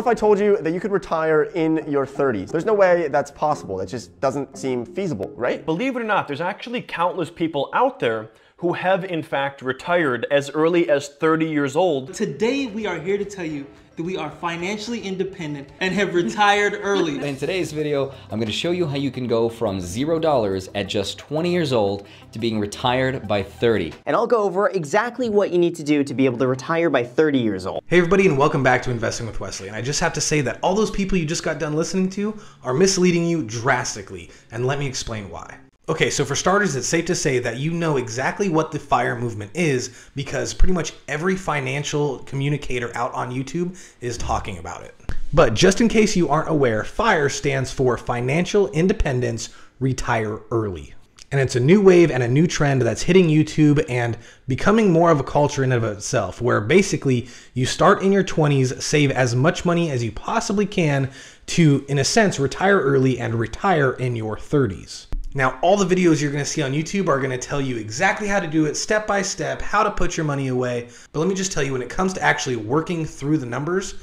if I told you that you could retire in your 30s? There's no way that's possible. That just doesn't seem feasible, right? Believe it or not, there's actually countless people out there who have in fact retired as early as 30 years old. Today we are here to tell you that we are financially independent and have retired early. In today's video, I'm going to show you how you can go from $0 at just 20 years old to being retired by 30. And I'll go over exactly what you need to do to be able to retire by 30 years old. Hey everybody, and welcome back to Investing with Wesley. And I just have to say that all those people you just got done listening to are misleading you drastically, and let me explain why. Okay, so for starters, it's safe to say that you know exactly what the FIRE movement is because pretty much every financial communicator out on YouTube is talking about it. But just in case you aren't aware, FIRE stands for Financial Independence Retire Early. And it's a new wave and a new trend that's hitting YouTube and becoming more of a culture in and of itself, where basically you start in your 20s, save as much money as you possibly can to, in a sense, retire early and retire in your 30s. Now, all the videos you're going to see on YouTube are going to tell you exactly how to do it step by step, how to put your money away. But let me just tell you, when it comes to actually working through the numbers,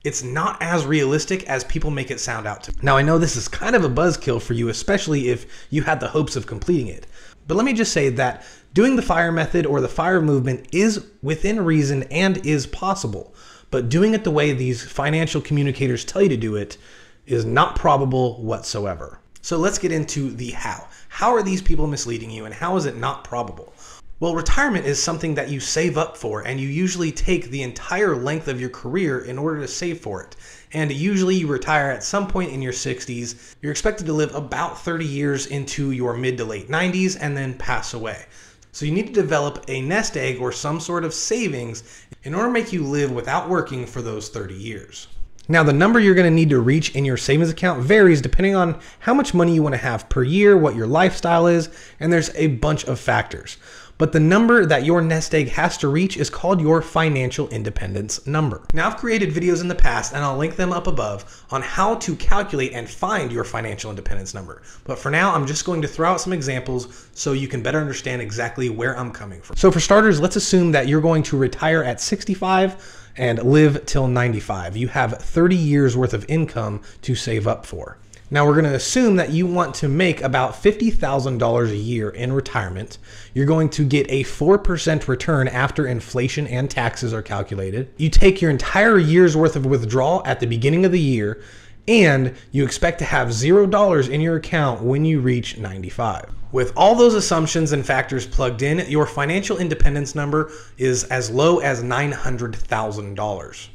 it's not as realistic as people make it sound out to be. Now, I know this is kind of a buzzkill for you, especially if you had the hopes of completing it. But let me just say that doing the FIRE method or the FIRE movement is within reason and is possible. But doing it the way these financial communicators tell you to do it is not probable whatsoever. So let's get into the how. How are these people misleading you and how is it not probable? Well, retirement is something that you save up for, and you usually take the entire length of your career in order to save for it. And usually you retire at some point in your 60s. You're expected to live about 30 years into your mid to late 90s and then pass away. So you need to develop a nest egg or some sort of savings in order to make you live without working for those 30 years. Now, the number you're going to need to reach in your savings account varies depending on how much money you want to have per year, what your lifestyle is, and there's a bunch of factors. But the number that your nest egg has to reach is called your financial independence number. Now, I've created videos in the past, and I'll link them up above, on how to calculate and find your financial independence number. But for now, I'm just going to throw out some examples so you can better understand exactly where I'm coming from. So for starters, let's assume that you're going to retire at 65 and live till 95. You have 30 years worth of income to save up for. Now we're going to assume that you want to make about $50,000 a year in retirement. You're going to get a 4% return after inflation and taxes are calculated. You take your entire year's worth of withdrawal at the beginning of the year, and you expect to have $0 in your account when you reach 95. With all those assumptions and factors plugged in, your financial independence number is as low as $900,000.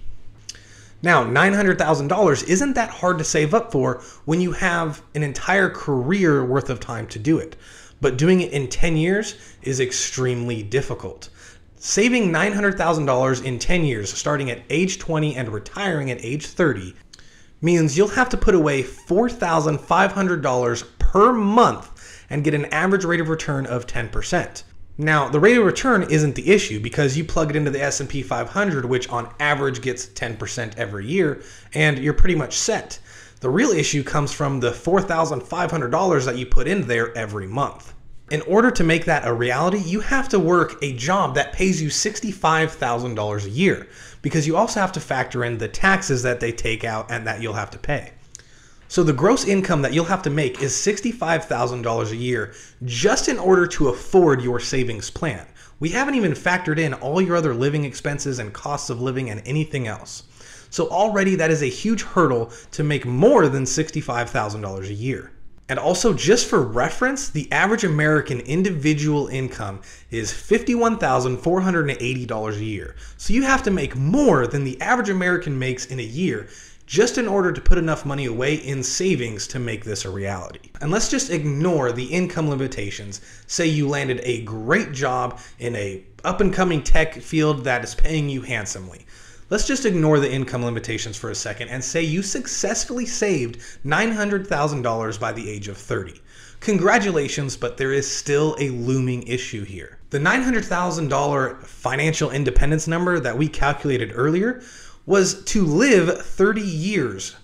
Now, $900,000 isn't that hard to save up for when you have an entire career worth of time to do it. But doing it in 10 years is extremely difficult. Saving $900,000 in 10 years, starting at age 20 and retiring at age 30, means you'll have to put away $4,500 per month and get an average rate of return of 10%. Now, the rate of return isn't the issue because you plug it into the S&P 500, which on average gets 10% every year, and you're pretty much set. The real issue comes from the $4,500 that you put in there every month. In order to make that a reality, you have to work a job that pays you $65,000 a year, because you also have to factor in the taxes that they take out and that you'll have to pay. So the gross income that you'll have to make is $65,000 a year just in order to afford your savings plan. We haven't even factored in all your other living expenses and costs of living and anything else. So already that is a huge hurdle to make more than $65,000 a year. And also, just for reference, the average American individual income is $51,480 a year. So you have to make more than the average American makes in a year just in order to put enough money away in savings to make this a reality. And let's just ignore the income limitations. Say you landed a great job in a up-and-coming tech field that is paying you handsomely. Let's just ignore the income limitations for a second and say you successfully saved $900,000 by the age of 30. Congratulations, but there is still a looming issue here. The $900,000 financial independence number that we calculated earlier was to live 30 years,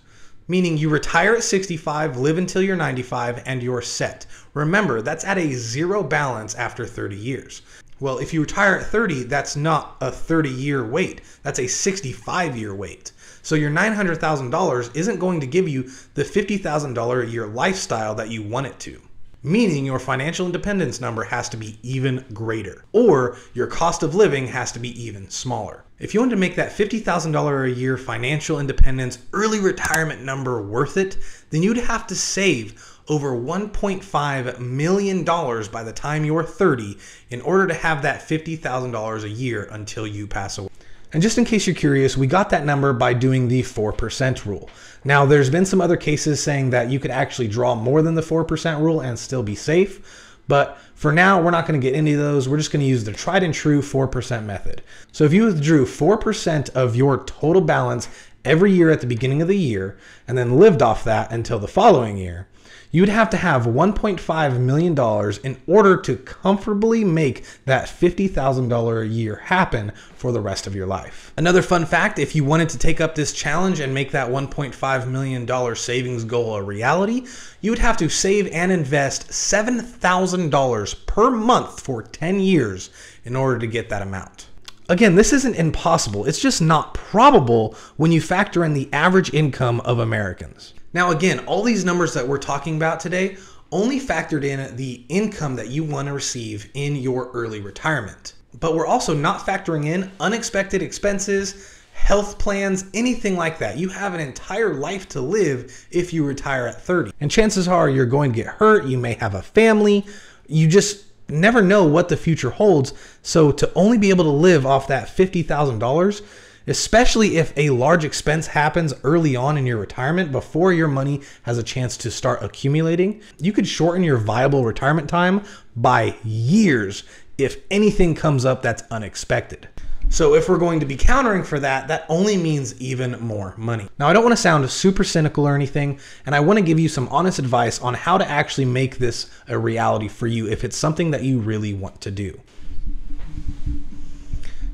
meaning you retire at 65, live until you're 95, and you're set. Remember, that's at a zero balance after 30 years. Well, if you retire at 30, that's not a 30-year wait. That's a 65-year wait. So your $900,000 isn't going to give you the $50,000 a year lifestyle that you want it to. Meaning your financial independence number has to be even greater, or your cost of living has to be even smaller. If you want to make that $50,000 a year financial independence early retirement number worth it, then you'd have to save over $1.5 million by the time you're 30 in order to have that $50,000 a year until you pass away. And just in case you're curious, we got that number by doing the 4% rule. Now, there's been some other cases saying that you could actually draw more than the 4% rule and still be safe. But for now, we're not going to get into those. We're just going to use the tried and true 4% method. So if you withdrew 4% of your total balance every year at the beginning of the year and then lived off that until the following year, you'd have to have $1.5 million in order to comfortably make that $50,000 a year happen for the rest of your life. Another fun fact, if you wanted to take up this challenge and make that $1.5 million savings goal a reality, you would have to save and invest $7,000 per month for 10 years in order to get that amount. Again, this isn't impossible. It's just not probable when you factor in the average income of Americans. Now again, all these numbers that we're talking about today only factored in the income that you want to receive in your early retirement. But we're also not factoring in unexpected expenses, health plans, anything like that. You have an entire life to live if you retire at 30. And chances are you're going to get hurt, you may have a family, you just never know what the future holds. So to only be able to live off that $50,000, especially if a large expense happens early on in your retirement before your money has a chance to start accumulating, you could shorten your viable retirement time by years if anything comes up that's unexpected. So if we're going to be countering for that, that only means even more money. Now, I don't want to sound super cynical or anything, and I want to give you some honest advice on how to actually make this a reality for you if it's something that you really want to do.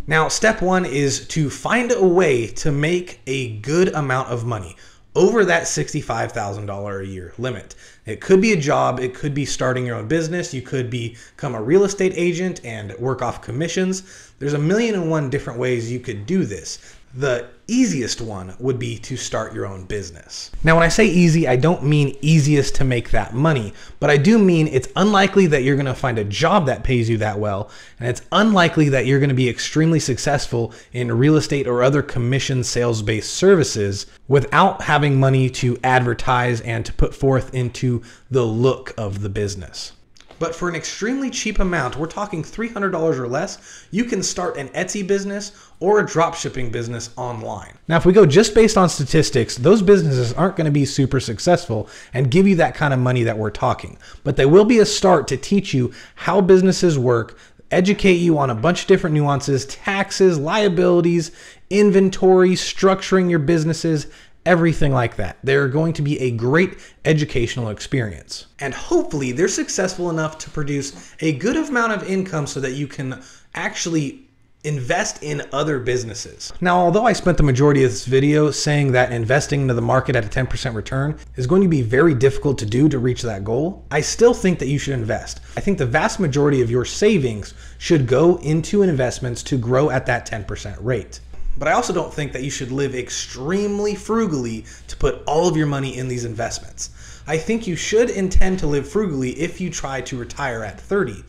Now, step one is to find a way to make a good amount of money over that $65,000 a year limit. It could be a job, it could be starting your own business, you could become a real estate agent and work off commissions. There's a million and one different ways you could do this. The easiest one would be to start your own business. Now, when I say easy, I don't mean easiest to make that money, but I do mean it's unlikely that you're going to find a job that pays you that well, and it's unlikely that you're going to be extremely successful in real estate or other commission sales-based services without having money to advertise and to put forth into the look of the business. But for an extremely cheap amount, we're talking $300 or less, you can start an Etsy business or a dropshipping business online. Now, if we go just based on statistics, those businesses aren't going to be super successful and give you that kind of money that we're talking. But they will be a start to teach you how businesses work, educate you on a bunch of different nuances, taxes, liabilities, inventory, structuring your businesses, everything like that. They're going to be a great educational experience. And hopefully they're successful enough to produce a good amount of income so that you can actually invest in other businesses. Now, although I spent the majority of this video saying that investing into the market at a 10% return is going to be very difficult to do to reach that goal, I still think that you should invest. I think the vast majority of your savings should go into investments to grow at that 10% rate. But I also don't think that you should live extremely frugally to put all of your money in these investments. I think you should intend to live frugally if you try to retire at 30.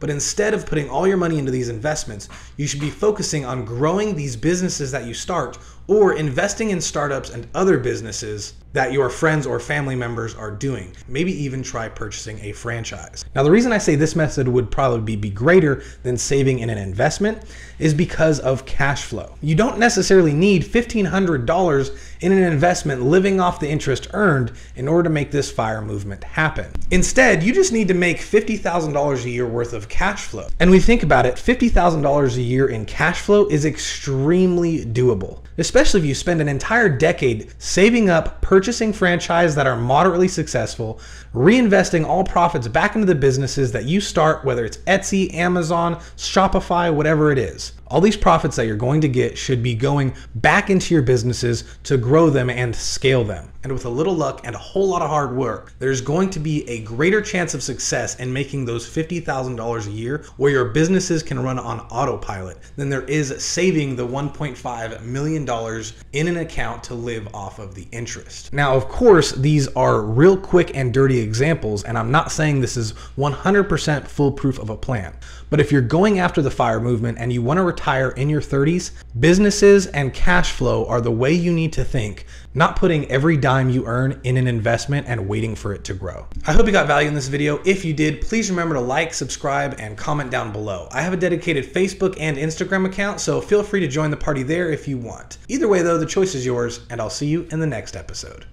But instead of putting all your money into these investments, you should be focusing on growing these businesses that you start or investing in startups and other businesses that your friends or family members are doing. Maybe even try purchasing a franchise. Now, the reason I say this method would probably be greater than saving in an investment is because of cash flow. You don't necessarily need $1,500 in an investment living off the interest earned in order to make this FIRE movement happen. Instead, you just need to make $50,000 a year worth of cash flow. And when you think about it, $50,000 a year in cash flow is extremely doable, especially if you spend an entire decade saving up, purchasing franchises that are moderately successful, reinvesting all profits back into the businesses that you start, whether it's Etsy, Amazon, Shopify, whatever it is. All these profits that you're going to get should be going back into your businesses to grow them and scale them. and with a little luck and a whole lot of hard work, there's going to be a greater chance of success in making those $50,000 a year where your businesses can run on autopilot than there is saving the $1.5 million in an account to live off of the interest. Now, of course, these are real quick and dirty examples, and I'm not saying this is 100% foolproof of a plan. But if you're going after the FIRE movement and you want to retire in your 30s, businesses and cash flow are the way you need to think, not putting every dime you earn in an investment and waiting for it to grow. I hope you got value in this video. If you did, please remember to like, subscribe, and comment down below. I have a dedicated Facebook and Instagram account, so feel free to join the party there if you want. Either way though, the choice is yours, and I'll see you in the next episode.